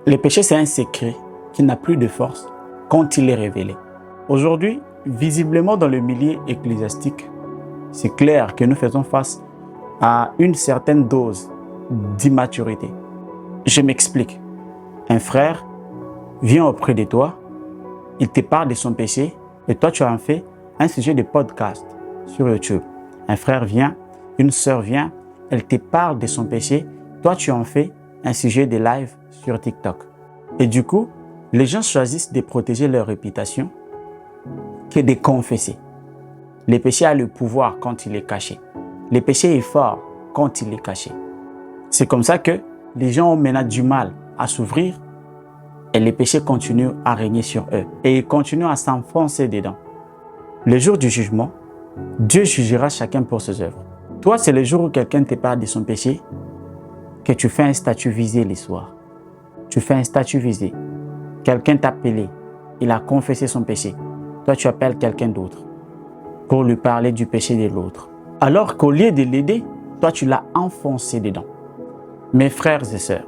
Le péché, c'est un secret qui n'a plus de force quand il est révélé. Aujourd'hui, visiblement dans le milieu ecclésiastique, c'est clair que nous faisons face à une certaine dose d'immaturité. Je m'explique. Un frère vient auprès de toi, il te parle de son péché et toi tu en fais un sujet de podcast sur YouTube. Un frère vient, une sœur vient, elle te parle de son péché, toi tu en fais un sujet de live sur TikTok. Et du coup, les gens choisissent de protéger leur réputation que de confesser. Le péché a le pouvoir quand il est caché. Le péché est fort quand il est caché. C'est comme ça que les gens ont maintenant du mal à s'ouvrir et les péchés continuent à régner sur eux. Et ils continuent à s'enfoncer dedans. Le jour du jugement, Dieu jugera chacun pour ses œuvres. Toi, c'est le jour où quelqu'un te parle de son péché que tu fais un statut visé le soir. Tu fais un statut visé. Quelqu'un t'a appelé. Il a confessé son péché. Toi, tu appelles quelqu'un d'autre pour lui parler du péché de l'autre. Alors qu'au lieu de l'aider, toi, tu l'as enfoncé dedans. Mes frères et sœurs,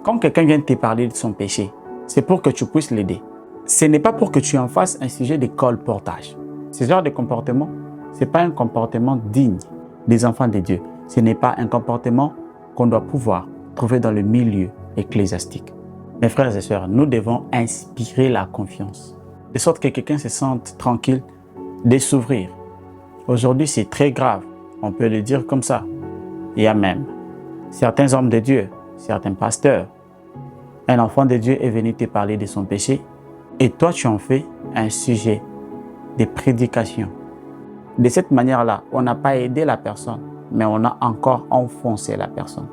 quand quelqu'un vient te parler de son péché, c'est pour que tu puisses l'aider. Ce n'est pas pour que tu en fasses un sujet de colportage. Ce genre de comportement, ce n'est pas un comportement digne des enfants de Dieu. Ce n'est pas un comportement qu'on doit pouvoir trouver dans le milieu ecclésiastique. Mes frères et sœurs, nous devons inspirer la confiance, de sorte que quelqu'un se sente tranquille de s'ouvrir. Aujourd'hui, c'est très grave, on peut le dire comme ça. Il y a même certains hommes de Dieu, certains pasteurs. Un enfant de Dieu est venu te parler de son péché et toi, tu en fais un sujet de prédication. De cette manière-là, on n'a pas aidé la personne, mais on a encore enfoncé la personne.